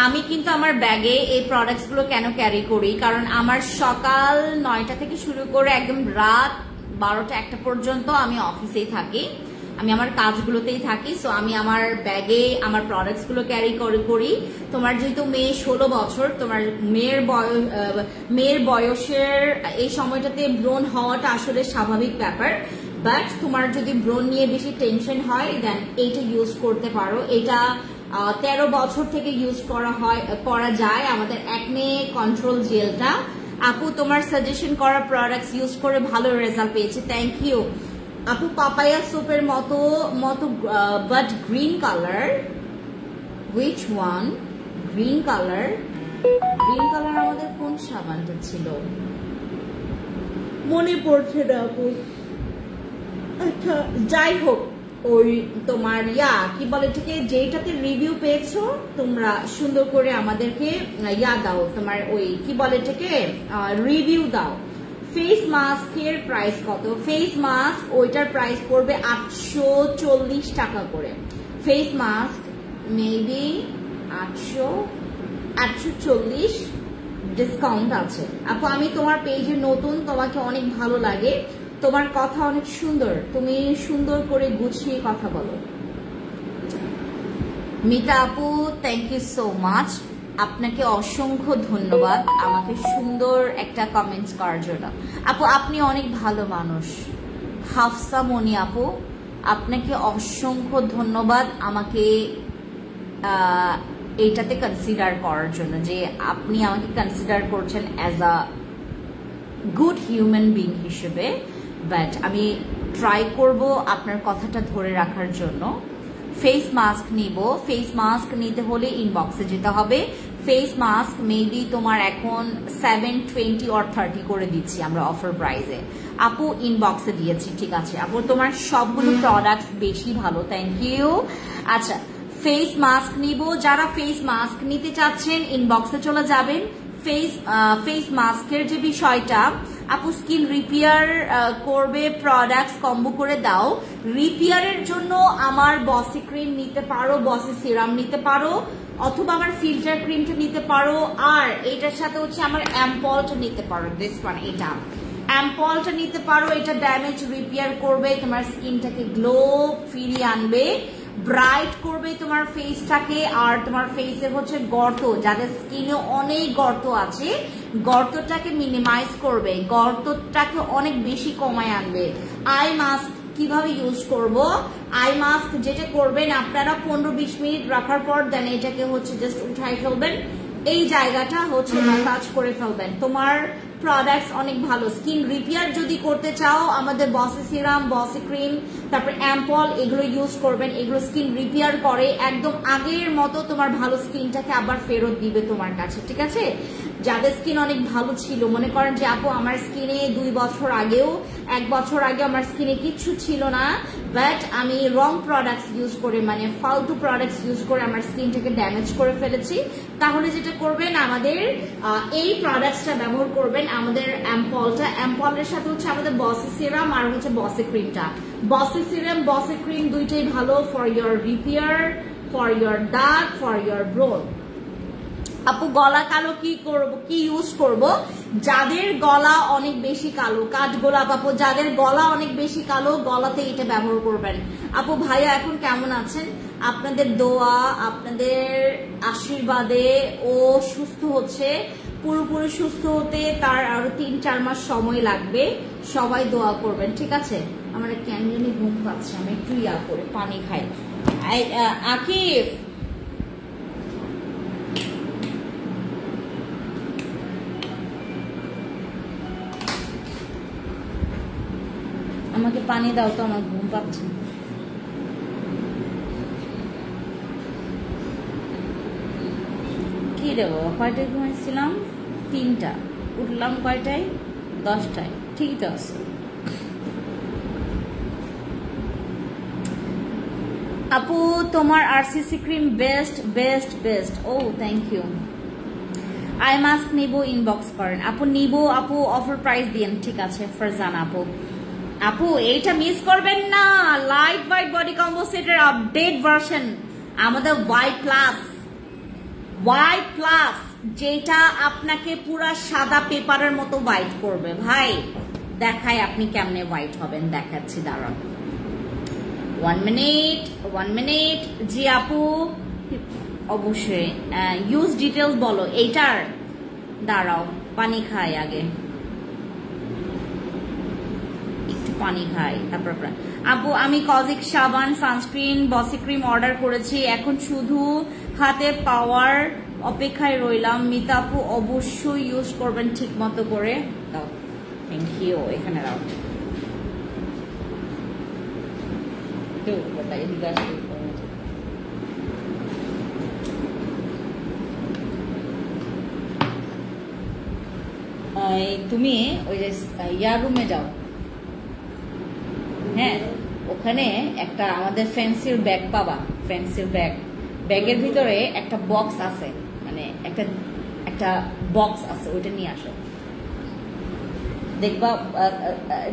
আমি কিন্তু আমার ব্যাগে এই প্রোডাক্টস গুলো কেন ক্যারি করি, কারণ আমার সকাল 9টা থেকে শুরু করে একদম রাত 12টা-1টা পর্যন্ত আমি অফিসেই থাকি, আমি আমার কাজগুলোতেই থাকি। সো আমি আমার ব্যাগে আমার প্রোডাক্টস গুলো ক্যারি করি। তোমার যেহেতু মেয়ে 16 বছর, তোমার মেয়ের বয়সের এই সময়টাতে ব্রণ হওয়াটা আসলে স্বাভাবিক ব্যাপার, বাট তোমার যদি ব্রণ নিয়ে বেশি টেনশন হয় দেন এইটা ইউজ করতে পারো। এটা 13 বছর থেকে ইউজ করা যায় আমাদের অ্যাকনে কন্ট্রোল জেলটা। আপু তোমার সাজেশন করা প্রোডাক্টস ইউজ করে ভালো রেজাল্ট পেয়েছে, থ্যাংক ইউ আপু। পাপায়া সোপের মতো but green colour, which one? Green colour আমাদের কোন সাবানটা ছিল মনে পড়ছে না আপু। আচ্ছা যাই হোক, ওই তোমার কি বলে এটাকে, যেটাতে রিভিউ পেয়েছো তোমরা সুন্দর করে আমাদেরকে দাও, তোমার ওই কি বলে এটাকে রিভিউ দাও। ফেস মাস্কের প্রাইস কত? ফেস মাস্ক ওইটার প্রাইস পড়বে 840 টাকা করে। ফেস মাস্ক মেবি 840 ডিসকাউন্ট আছে। আপু আমি তোমার পেজে নতুন, তোমাকে অনেক ভালো লাগে, তোমার কথা অনেক সুন্দর, তুমি সুন্দর করে গুছিয়ে কথা বলো। মিতা আপু থ্যাংক ইউ সো মাচ, আপনাকে অসংখ্য ধন্যবাদ আমাকে সুন্দর একটা কমেন্টস করার জন্য। আপু আপনি অনেক ভালো মানুষ। হাফসা মনি আপু, আপনাকে অসংখ্য ধন্যবাদ আমাকে এইটাতে কনসিডার করার জন্য, যে আপনি আমাকে কনসিডার করছেন as a good human being হিসেবে। বাট আমি ট্রাই করব আপনার কথাটা ধরে রাখার জন্য। ফেস মাস্ক নিব, ফেস মাস্ক নিতে হলে ইনবক্সে যেতে হবে। ফেস মাস্ক মেবি তোমার এখন 720 or 30 করে দিচ্ছি আমরা অফার প্রাইসে। আপু ইনবক্সে দিয়েছি, ঠিক আছে আপু, তোমার সবগুলো প্রোডাক্টস বেশি ভালো, থ্যাংক ইউ। আচ্ছা ফেস মাস্ক নিব, যারা ফেস মাস্ক নিতে চাচ্ছেন ইনবক্সে চলে যাবেন। ফেস মাস্কের যে বিষয়টা, আপু স্কিন রিপেয়ার করবে প্রোডাক্টস কম্বো করে দাও। রিপেয়ারের জন্য আমার বসি ক্রিম নিতে পারো, বসি সিরাম নিতে পারো, অথবা আমার ফিল্টার ক্রিমটা নিতে পারো, আর এটার সাথে হচ্ছে আমার অ্যাম্পলটা নিতে পারো। দিস ওয়ান, এটা অ্যাম্পলটা নিতে পারো। এটা ড্যামেজ রিপেয়ার করবে, তোমার স্কিনটাকে গ্লো ফিরিয়ে আনবে, ব্রাইট করবে তোমার ফেসটাকে। আর তোমার ফেসে হচ্ছে গর্ত, যাদের স্কিনে অনেক গর্ত আছে, গর্তটাকে মিনিমাইজ করবে, গর্তটাকে অনেক বেশি কমায় আনবে। আই মাস্ক কিভাবে ইউজ করব? আই মাস্ক যেটা করবেন আপনারা 15-20 মিনিট রাখার পর দেন এটাকে হচ্ছে জাস্ট উঠাই ফেলবেন, এই জায়গাটা হচ্ছে ম্যাসাজ করে ফেলবেন। তোমার প্রোডাক্টস অনেক ভালো। স্কিন রিপেয়ার যদি করতে চাও আমাদের বসি সিরাম, বসি ক্রিম, তারপর অ্যাম্পল, এগুলো ইউজ করবেন। এগুলো স্কিন রিপেয়ার করে, একদম আগের মতো তোমার ভালো স্কিনটাকে আবার ফেরত দিবে তোমার কাছে, ঠিক আছে? যাদের স্কিন অনেক ভালো ছিল, মনে করেন যে আপু আমার স্কিনে 2 বছর আগেও, 1 বছর আগে আমার স্কিনে কিচ্ছু ছিল না, বাট আমি রং প্রোডাক্টস ইউজ করে, মানে ফালতু প্রোডাক্টস ইউজ করে আমার স্কিনটাকে ড্যামেজ করে ফেলেছি, তাহলে যেটা করবেন আমাদের এই প্রোডাক্টসটা ব্যবহার করবেন, আমাদের অ্যাম্পলটা। অ্যাম্পলের সাথে হচ্ছে আমাদের বসি সিরাম আর হচ্ছে বসি ক্রিমটা। বসি সিরাম, বসি ক্রিম দুইটাই ভালো for your repair, for your dark, for your brown. আপু গলা কালো কি করব, কি ইউজ করব? যাদের গলা অনেক বেশি কালো, কাঠগোলাপ আপু, যাদের গলা অনেক বেশি কালো, গলাতে এটা ব্যবহার করবেন। আপু ভাইয়া এখন কেমন আছেন? আপনাদের দোয়া, আপনাদের আশীর্বাদে ও সুস্থ হচ্ছে। পুরোপুরি সুস্থ হতে তার আরো 3-4 মাস সময় লাগবে, সবাই দোয়া করবেন, ঠিক আছে? আমার কেন জানি ঘুম পাচ্ছে, আমি একটু করে পানি খাই। আকিব আমাকে পানি দাও তো, আমার ঘুম পাচ্ছে। কি দেবো? কয়টায় ঘুমাইছিলাম? 3টা। উঠলাম কয়টায়? 10টায়। ঠিকই তো আছে। আপু তোমার RCC cream best best best. ও থ্যাংক ইউ। আই মাস্ক নিব, ইনবক্স করেন আপু। নিব আপু, অফার প্রাইস দিন, ঠিক আছে ফারজান আপু। আপু এইটা মিস করবেন না, লাইট হোয়াইট বডি কম্বো সেটের আপডেট ভার্সন আমাদের হোয়াইট প্লাস, যেটা আপনাকে পুরা সাদা পেপারের মতো হোয়াইট করবে। ভাই দেখাই আপনি কেমনে হোয়াইট হবেন, দেখাচ্ছি, দাঁড়ান 1 মিনিট। জি আপু অবশ্যই, ইউজ ডিটেলস বলো এইটার। দাঁড়াও পানি খাই আগে, পানি খাই তারপর। আপু আমি কজিক সাবান, সানস্ক্রিন, বসি ক্রিম অর্ডার করেছি, এখন শুধু হাতে পাওয়ার অপেক্ষায় রইলাম। মিতা আপু অবশ্যই ইউজ করবেন ঠিক মতো করে। দাও, থ্যাংক ইউ। এখানে দাও। তুমি ওই যে ইয়ার রুমে যাও, হ্যাঁ ওখানে একটা আমাদের ফ্যান্সির ব্যাগ পাবা, ফ্যান্সির ব্যাগের ভিতরে একটা বক্স আছে, মানে একটা বক্স আছে, ওইটা নিয়ে আসো। দেখবা,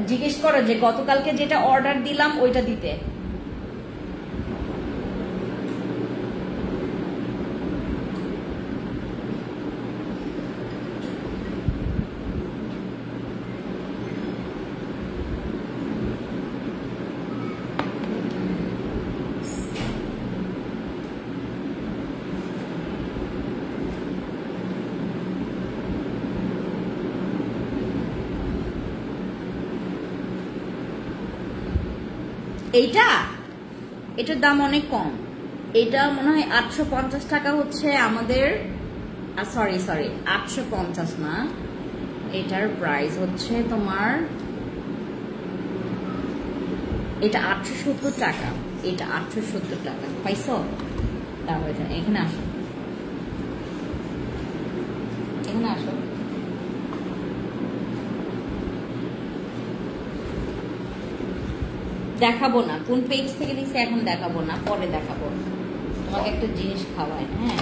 জিজ্ঞেস করো যে গতকালকে যেটা অর্ডার দিলাম ওইটা দিতে। এটার দাম অনেক কম, এটা মনে হয় 850 টাকা হচ্ছে আমাদের, সরি 850 না, এটার প্রাইস হচ্ছে তোমার, এটা 870 টাকা, এটা 870 টাকা পাইছো? তারপর এখানে আসো, এখানে আসো। দেখাবো না কোন পেজ থেকে দিচ্ছে, এখন দেখাবো না, পরে দেখাবো। তোমাকে একটা জিনিস খাওয়াই, হ্যাঁ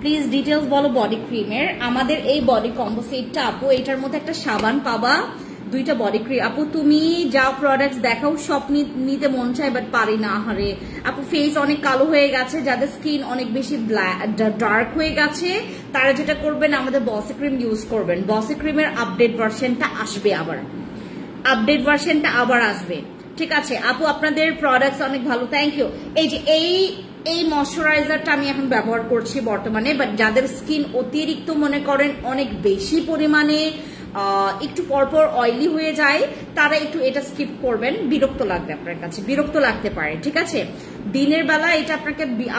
প্লিজ ডিটেলস বলো বডি ক্রিমের। আমাদের এই বডি কম্বো সেটটা আপু, এটার মধ্যে একটা সাবান পাবা, দুইটা বডি ক্রিম। আপু তুমি যা প্রোডাক্টস দেখাও সব নিতে মন চায়, বাট পারি না। হারে আপু ফেস অনেক কালো হয়ে গেছে, যাদের স্কিন অনেক বেশি ডার্ক হয়ে গেছে তারা যেটা করবেন আমাদের বসি ক্রিম ইউজ করবেন। বসি ক্রিমের আপডেট ভার্সনটা আসবে, আবার আসবে। ঠিক আছে আপু, আপনাদের প্রোডাক্টস অনেক ভালো, থ্যাংক ইউ। এই যে এই ময়শ্চারাইজারটা আমি এখন ব্যবহার করছি বর্তমানে, বাট যাদের স্কিন অতিরিক্ত মনে করেন অনেক বেশি পরিমাণে একটু পরপর অয়েলি হয়ে যায় তারা একটু এটা স্কিপ করবেন, বিরক্ত লাগবে আপনার কাছে, বিরক্ত লাগতে পারে। ঠিক আছে, দিনের বেলা এটা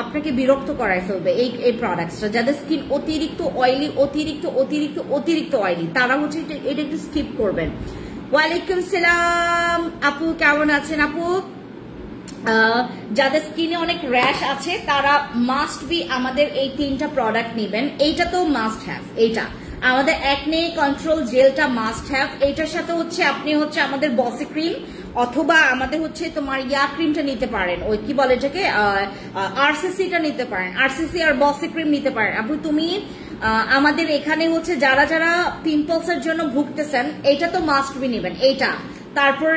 আপনাকে বিরক্ত করায় ফেলবে এই প্রোডাক্টসটা। যাদের স্কিন অতিরিক্ত অয়েলি, অতিরিক্ত অয়েলি তারা হচ্ছে এটা একটু স্কিপ করবেন। ওয়ালাইকুম সালাম আপু, কেমন আছেন আপু? যাদের স্কিনে অনেক র্যাশ আছে তারা মাস্ট বি আমাদের এই 3টা প্রোডাক্ট নেবেন। এইটা তো মাস্ট হ্যাভ, এইটা আমাদের একনে কন্ট্রোল জেলটা মাস্ট হ্যাভ। এইটার সাথে হচ্ছে আপনি হচ্ছে আমাদের বসি ক্রিম অথবা আমাদের হচ্ছে তোমার ক্রিমটা নিতে পারেন, ওই কি বলে এটাকে আরসিসিটা নিতে পারেন, আরসিসি আর বসি ক্রিম নিতে পারেন। আপু তুমি আমাদের এখানে হচ্ছে যারা পিম্পলস এর জন্য ভুগতেছেন এটা তো মাস্ট বি নেবেন এইটা। তারপর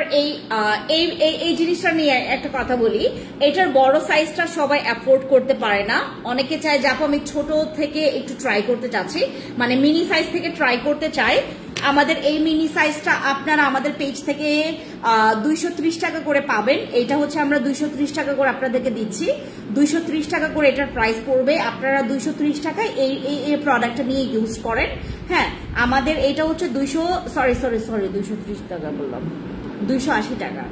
এই জিনিসটা নিয়ে একটা কথা বলি, এটার বড় সাইজটা সবাই অ্যাফোর্ড করতে পারে না। অনেকে চায় যে আপু আমি ছোট থেকে একটু ট্রাই করতে চাচ্ছি, মানে মিনি সাইজ থেকে ট্রাই করতে চাই। আমাদের এই মিনি সাইজটা আপনারা আমাদের পেজ থেকে 230 টাকা করে পাবেন। এটা হচ্ছে আমরা 230 টাকা করে আপনাদেরকে দিচ্ছি, 230 টাকা করে এটার প্রাইস পড়বে। আপনারা 230 টাকায় এই প্রোডাক্টটা নিয়ে ইউজ করেন। হ্যাঁ, আমাদের এটা হচ্ছে 230 টাকা বললাম, 280 টাকা,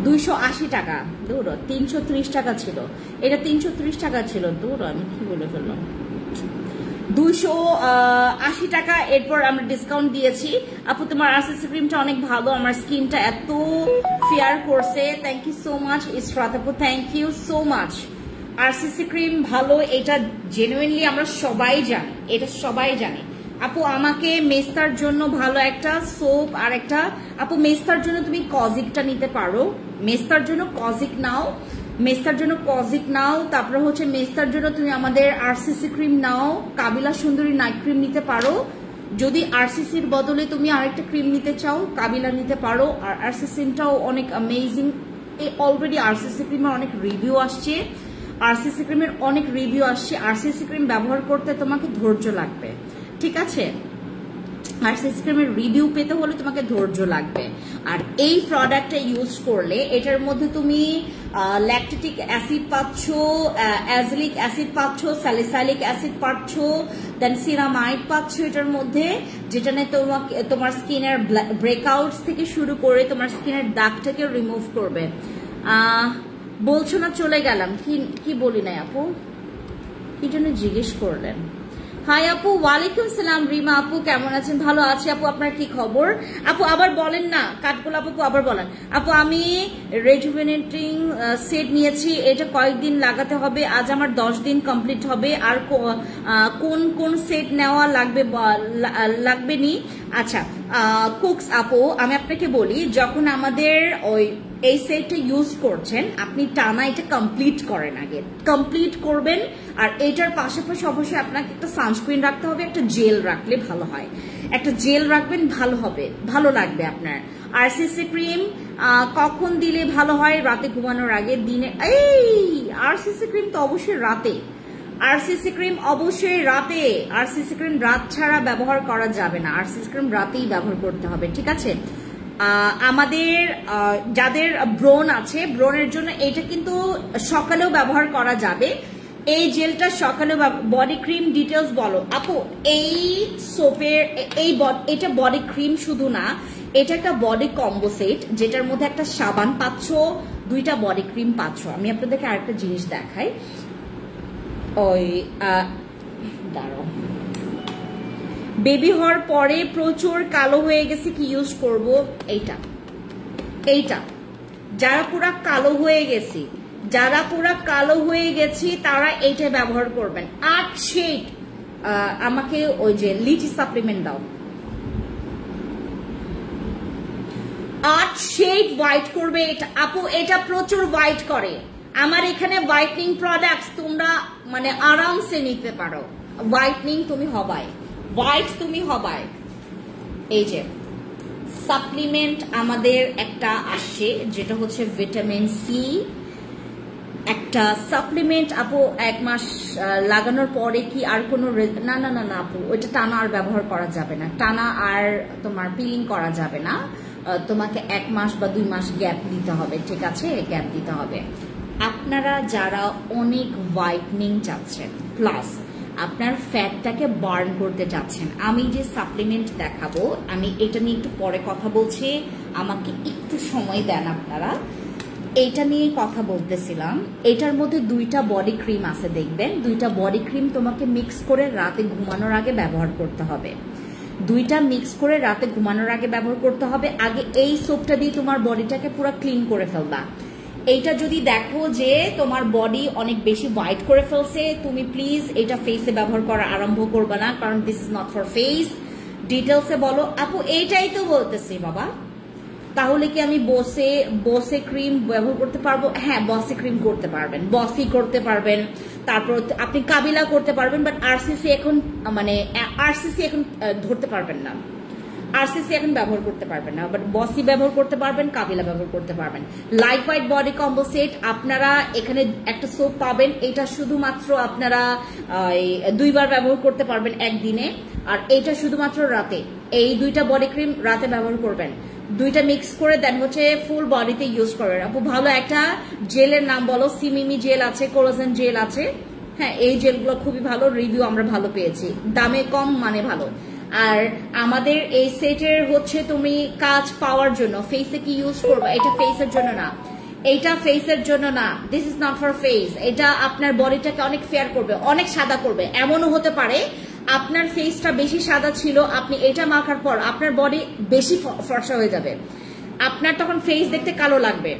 280 টাকা, দূর 330 টাকা ছিল, এটা 330 টাকা ছিল, দূর আমি কি বলে ফেললাম, 280 টাকা। এরপর আমরা ডিসকাউন্ট দিয়েছি। আপু তোমার আরসিসি ক্রিমটা অনেক ভালো, আমার স্কিনটা এত ফেয়ার করছে, thank you so much Israt আপু, thank you so much. RCC cream ভালো, এটা জেনুইনলি আমরা সবাই জানি, এটা সবাই জানে। আপু আমাকে মেস্তার জন্য ভালো একটা সোপ আর একটা, আপু মেস্তার জন্য তুমি কজিকটা নিতে পারো, মেস্তার জন্য কজিক নাও, মেস্তার জন্য কজিক নাও। তারপরে হচ্ছে মেস্তার জন্য তুমি আমাদের আরসিসি ক্রিম নাও, কাবিলা সুন্দরী নাইট ক্রিম নিতে পারো। যদি আরসিসির বদলে তুমি আরেকটা ক্রিম নিতে চাও কাবিলা নিতে পারো। আর আরসিসিটাও অনেক অ্যামেজিং, অলরেডি আরসিসি ক্রিমের অনেক রিভিউ আসছে, আরসিসি ক্রিমের অনেক রিভিউ আসছে। আরসিসি ক্রিম ব্যবহার করতে তোমাকে ধৈর্য লাগবে, ঠিক আছে? আরসিসি ক্রিমের রিভিউ পেতে হলে তোমাকে ধৈর্য লাগবে। আর এই প্রোডাক্টটা ইউজ করলে এটার মধ্যে তুমি ল্যাকটিক অ্যাসিড পাচ্ছ, অ্যাজলিক অ্যাসিড পাচ্ছ, স্যালিসাইলিক অ্যাসিড পাচ্ছ, দেন সিরামাইড পাচ্ছ এটার মধ্যে, যেটা নিয়ে তোমার স্কিনের ব্রেকআউটস থেকে শুরু করে তোমার স্কিনের দাগটাকে রিমুভ করবে। বলছো না চলে গেলাম, কি বলি নাই আপু, কি জন্য জিজ্ঞেস করলেন? হাই আপু, ওয়ালাইকুম সালাম রিমা আপু, কেমন আছেন? ভালো আছি আপু, আপনার কি খবর? আপু আবার বলেন না, কাঠগোলাপ আপু আবার বলেন। আপু আমি রেজুভেনেটিং সেট নিয়েছি, এটা কয়েকদিন লাগাতে হবে, আজ আমার 10 দিন কমপ্লিট হবে। আর কোন সেট নেওয়া লাগবে নি? আচ্ছা কুকস আপু, আমি আপনাকে বলি, যখন আমাদের এই সেটটা ইউজ করছেন আপনি টানা এটা কমপ্লিট করেন, আগে কমপ্লিট করবেন। আর এটার পাশাপাশি অবশ্যই আপনাকে একটা সানস্ক্রিন রাখতে হবে, একটা জেল রাখলে ভালো হয়, একটা জেল রাখবেন, ভালো হবে, ভালো লাগবে আপনার। আরসিসি ক্রিম কখন দিলে ভালো হয়? রাতে ঘুমানোর আগে, দিনে। আরসিসি ক্রিম তো অবশ্যই রাতে, আরসিসি ক্রিম অবশ্যই রাতে, আরসিসি ক্রিম রাত ছাড়া ব্যবহার করা যাবে না, আরসিসি ক্রিম রাতেই ব্যবহার করতে হবে, ঠিক আছে? আমাদের যাদের ব্রণ আছে, ব্রণের জন্য এটা কিন্তু সকালেও ব্যবহার করা যাবে। এই জেলটা সকালে, বডি ক্রিম ডিটেলস বলো আপু। এই সোপের এটা বডি ক্রিম শুধু না, এটা একটা বডি কম্বো সেট, যেটার মধ্যে একটা সাবান পাচ্ছ, 2টা বডি ক্রিম পাচ্ছ। আমি আপনাদেরকে আরেকটা জিনিস দেখাই, দাঁড়াও, বেবি হওয়ার পরে প্রচুর কালো হয়ে গেছে, কি ইউজ করব? এইটা যারা পুরা কালো হয়ে গেছি তারা এইটা ব্যবহার করবেন। 8 শেড, আমাকে ওই যে লিচি সাপ্লিমেন্ট দাও, 8 শেড হোয়াইট করবে এটা আপু, এটা প্রচুর হোয়াইট করে আমার এখানে হোয়াইটনিং প্রোডাক্টস তোমরা মানে আরামসে নিতে পারো। হোয়াইটনিং তুমি হবাই, হোয়াইট তুমি হবাই। এই যে সাপ্লিমেন্ট আমাদের একটা আসছে যেটা হচ্ছে ভিটামিন সি একটা সাপ্লিমেন্ট। আপু 1 মাস লাগানোর পরে কি আর কোনো না না না না আপু, ওইটা টানা আর ব্যবহার করা যাবে না, টানা আর তোমার পিলিং করা যাবে না, তোমাকে 1 মাস বা 2 মাস গ্যাপ দিতে হবে, ঠিক আছে? গ্যাপ দিতে হবে। আপনারা যারা অনেক হোয়াইটনিং চাচ্ছেন প্লাস আপনার ফ্যাটটাকে বার্ন করতে চাচ্ছেন, আমি যে সাপ্লিমেন্ট দেখাবো আমি এটা নিয়ে একটু পরে কথা বলছি, আমাকে একটু সময় দেন আপনারা। এইটা নিয়ে কথা বলতেছিলাম। এটার মধ্যে 2টা বডি ক্রিম আছে, দেখবেন 2টা বডি ক্রিম তোমাকে মিক্স করে রাতে ঘুমানোর আগে ব্যবহার করতে হবে। 2টা মিক্স করে রাতে ঘুমানোর আগে ব্যবহার করতে হবে। আগে এই সোপটা দিয়ে তোমার বডিটাকে পুরো ক্লিন করে ফেলবা। এইটা যদি দেখো যে তোমার বডি অনেক বেশি হোয়াইট করে ফেলছে, তুমি প্লিজ এটা ফেসে ব্যবহার করা আরম্ভ করবে না, কারণ this is not for face. ডিটেলসে বলো আপু, এইটাই তো বলতেছি বাবা। তাহলে কি আমি বসে ক্রিম ব্যবহার করতে পারবো? হ্যাঁ, বসে ক্রিম করতে পারবেন, বসি করতে পারবেন, তারপর আপনি কাবিলা করতে পারবেন, বাট আরসিসি এখন মানে আরসিসি এখন ধরতে পারবেন না, আরসিসি এখন ব্যবহার করতে পারবেন না, বাট বসি ব্যবহার করতে পারবেন, কাবিলা ব্যবহার করতে পারবেন। Light white body combo set আপনারা এখানে একটা সোপ পাবেন, এটা শুধুমাত্র আপনারা 2 বার ব্যবহার করতে পারবেন একদিনে, আর এটা শুধুমাত্র রাতে। এই 2টা বডি ক্রিম রাতে ব্যবহার করবেন, 2টা মিক্স করে দেন হচ্ছে ফুল বডিতে ইউজ করবেন। আপু ভালো একটা জেলের নাম বলো। সিমিমি জেল আছে, কোলাজেন জেল আছে, হ্যাঁ এই জেলগুলো খুবই ভালো, রিভিউ আমরা ভালো পেয়েছি, দামে কম মানে ভালো। আর আমাদের এই সেটের হচ্ছে তুমি কাজ পাওয়ার জন্য ফেসে কি ইউজ করবে, এটা ফেসের জন্য না, এইটা ফেসের জন্য না, this is not for face. এটা আপনার বডিটাকে অনেক ফেয়ার করবে, অনেক সাদা করবে। এমনও হতে পারে আপনার ফেসটা বেশি সাদা ছিল, আপনি এটা মাখার পর আপনার বডি বেশি ফর্সা হয়ে যাবে, আপনার তখন ফেস দেখতে কালো লাগবে,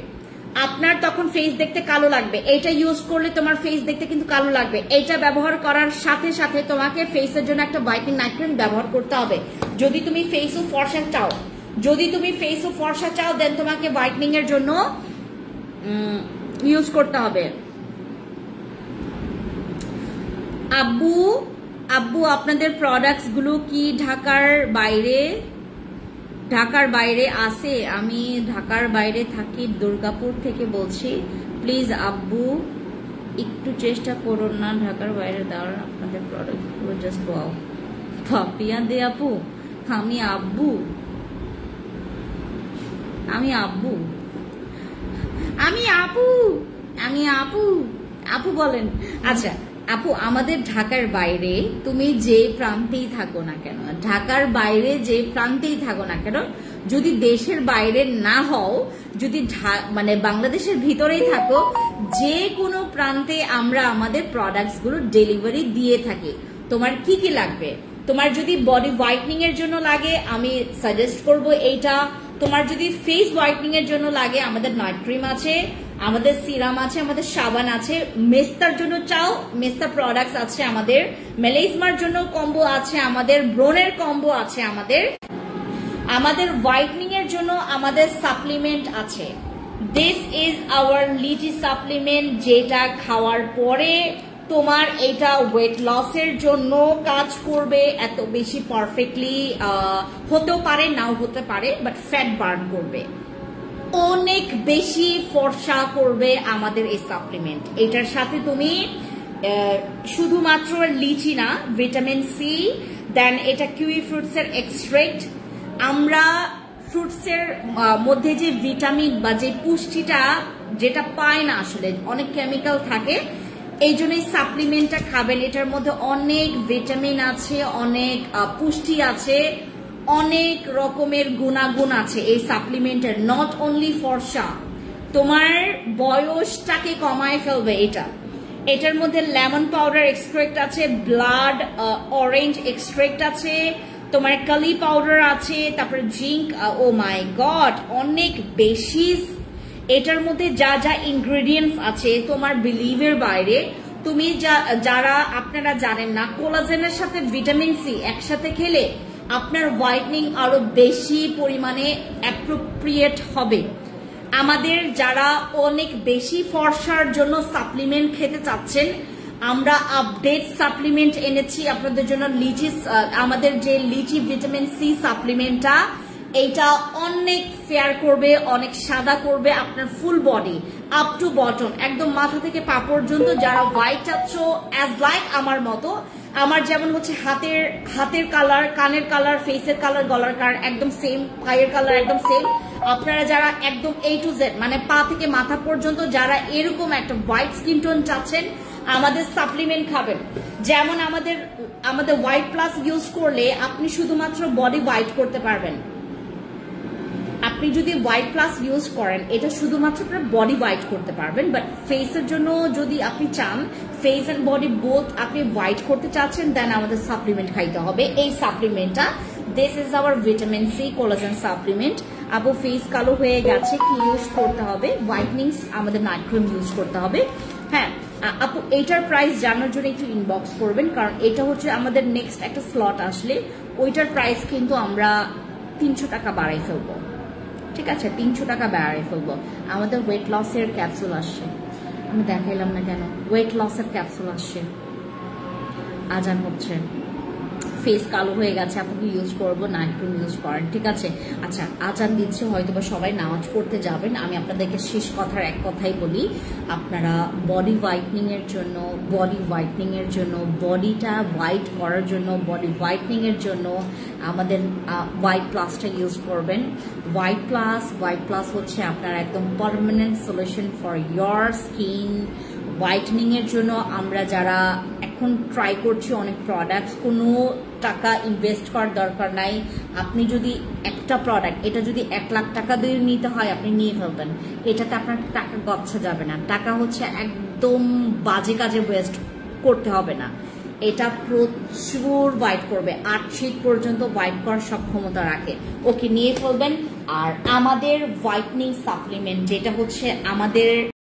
আপনার তখন ফেস দেখতে কালো লাগবে। এটা ইউজ করলে তোমার ফেস দেখতে কিন্তু কালো লাগবে। এটা ব্যবহার করার সাথে সাথে তোমাকে ফেসের জন্য একটা হোয়াইটনিং নাইট ক্রিম ব্যবহার করতে হবে। যদি তুমি ফেসও ফর্সা চাও, যদি তুমি ফেসও ফর্সা চাও, দেন তোমাকে হোয়াইটনিং এর জন্য ইউজ করতে হবে। আব্বু আব্বু আপনাদের প্রোডাক্টস গুলো কি ঢাকার বাইরে আছে? আমি ঢাকার বাইরে থাকি, দুর্গাপুর থেকে বলছি। প্লিজ আব্বু একটু চেষ্টা করুন না ঢাকার বাইরে দেওয়ার আপনাদের প্রোডাক্ট গুলো। জাস্ট ওয়াও, পাপিয়া দে আপু, আমি আব্বু আমি আব্বু আমি আপু আমি আপু আপু বলেন। আচ্ছা আপু, আমাদের ঢাকার বাইরে তুমি যে প্রান্তেই থাকো না কেন, ঢাকার বাইরে যে প্রান্তেই থাকো না কেন, যদি দেশের বাইরে না হও, যদি মানে বাংলাদেশের ভিতরেই থাকো, যে কোনো প্রান্তে আমরা আমাদের প্রোডাক্টস গুলো ডেলিভারি দিয়ে থাকি। তোমার কি কি লাগবে? তোমার যদি বডি হোয়াইটনিং এর জন্য লাগে আমি সাজেস্ট করব এইটা। তোমার যদি ফেস হোয়াইটনিং এর জন্য লাগে আমাদের নাইট ক্রিম আছে, আমাদের সিরাম আছে, আমাদের সাবান আছে। মেস্তার জন্য চাও, মেস্তা প্রোডাক্টস আছে আমাদের। মেলাইজমার জন্য কম্বো আছে আমাদের, ব্রোনের কম্বো আছে আমাদের হোয়াইটনিং এর জন্য আমাদের সাপ্লিমেন্ট আছে। This is our litchi supplement, যেটা খাওয়ার পরে তোমার এটা ওয়েট লসের জন্য কাজ করবে। এত বেশি পারফেক্টলি হতেও পারে, নাও হতে পারে, বাট ফ্যাট বার্ন করবে, অনেক বেশি ফর্সা করবে আমাদের এই সাপ্লিমেন্ট। এটার সাথে তুমি শুধুমাত্র লিচি না, ভিটামিন সি, দেন এটা কিউই ফ্রুটসের এক্সট্রাক্ট। আমরা ফ্রুটসের মধ্যে যে ভিটামিন বা যে পুষ্টিটা যেটা পায় না, আসলে অনেক কেমিক্যাল থাকে, এই জন্যই সাপ্লিমেন্টটা খাবেন। এটার মধ্যে অনেক ভিটামিন আছে, অনেক পুষ্টি আছে, অনেক রকমের গুণাগুণ আছে এই সাপ্লিমেন্টের। নট অনলি ফর্সা, তোমার বয়সটাকে কমায় ফেলবে এটা। এটার মধ্যে লেমন পাউডার এক্সট্রাক্ট আছে, ব্লাড অরেঞ্জ এক্সট্রাক্ট আছে, তোমার কালি পাউডার আছে, তারপরে জিঙ্ক। ও মাই গড, অনেক বেশি। এটার মধ্যে যা যা ইনগ্রেডিয়েন্টস আছে তোমার বিলিভের বাইরে। তুমি যারা আপনারা জানেন না, কোলাজেনের সাথে ভিটামিন সি একসাথে খেলে আপনার হোয়াইটনিং আরো বেশি পরিমাণে অ্যাপ্রোপ্রিয়েট হবে। আমাদের যারা অনেক বেশি ফর্সার জন্য সাপ্লিমেন্ট খেতে চাচ্ছেন, আমরা আপডেট সাপ্লিমেন্ট এনেছি আপনাদের জন্য। আমাদের যে লিচি ভিটামিন সি সাপ্লিমেন্টটা, এইটা অনেক ফেয়ার করবে, অনেক সাদা করবে আপনার full body up to bottom, একদম মাথা থেকে পা পর্যন্ত। যারা হোয়াইট চাচ্ছ অ্যাজ লাইক আমার মতো, আমার যেমন হচ্ছে হাতের কালার, কানের কালার, ফেসের কালার, গলার কালার একদম সেম, পায়ের কালার একদম সেম। আপনারা যারা একদম A to Z মানে পা থেকে মাথা পর্যন্ত যারা এরকম একটা হোয়াইট স্কিন টোন চাচ্ছেন, আমাদের সাপ্লিমেন্ট খাবেন। যেমন আমাদের হোয়াইট প্লাস ইউজ করলে আপনি শুধুমাত্র বডি হোয়াইট করতে পারবেন। আপনি যদি হোয়াইট প্লাস ইউজ করেন, এটা শুধুমাত্র বডি হোয়াইট করতে পারবেন। বাট ফেসের জন্য যদি আপনি চান ফেস এন্ড বডি বোথ আপনি হোয়াইট করতে চাচ্ছেন, দেন আমাদের সাপ্লিমেন্ট খাইতে হবে। এই সাপ্লিমেন্টটা, this is our vitamin C collagen supplement. আপু ফেস কালো হয়ে গেছে, কি ইউজ করতে হবে? হোয়াইটনিং আমাদের নাইট ক্রিম ইউজ করতে হবে। হ্যাঁ আপু, এইটার প্রাইস জানার জন্য একটু ইনবক্স করবেন, কারণ এটা হচ্ছে আমাদের নেক্সট একটা স্লট আসলে ওইটার প্রাইস কিন্তু আমরা 300 টাকা বাড়াই ফেলবো। ঠিক আছে, 300 টাকা বাড়াই ফেলবো। আমাদের ওয়েট লসের ক্যাপসুল আসছে, আমি দেখাইলাম না কেন। ওয়েট লসের ক্যাপসুল আসছে, আজান হচ্ছে, ফেস কালো হয়ে গেছে, আপনাকে ইউজ করবো, নাইট ক্রিম ইউজ করেন। ঠিক আছে, আচ্ছা আজান দিচ্ছে, হয়তো বা সবাই নামাজ পড়তে যাবেন। আমি আপনাদেরকে শেষ কথার এক কথাই বলি, আপনারা বডি হোয়াইটনিং এর জন্য, বডিটা হোয়াইট করার জন্য, বডি হোয়াইটনিং এর জন্য আমাদের হোয়াইট প্লাসটা ইউজ করবেন। হোয়াইট প্লাস হচ্ছে আপনার একদম permanent solution for your skin whitening এর জন্য। আমরা যারা এখন ট্রাই করছি অনেক প্রোডাক্টস, কোনো টাকা ইনভেস্ট করার দরকার নাই। আপনি যদি একটা প্রোডাক্ট, এটা যদি 1 লাখ টাকা দিয়ে নিতে হয়, আপনি নিয়ে ফেলবেন। এটাতে আপনার টাকা গচ্ছা যাবে না, টাকা হচ্ছে একদম বাজে কাজে ওয়েস্ট করতে হবে না। এটা প্রচুর হোয়াইট করবে, 8 শীত পর্যন্ত হোয়াইট করার সক্ষমতা রাখে। ওকে, নিয়ে ফেলবেন। আর আমাদের হোয়াইটনিং সাপ্লিমেন্ট যেটা হচ্ছে আমাদের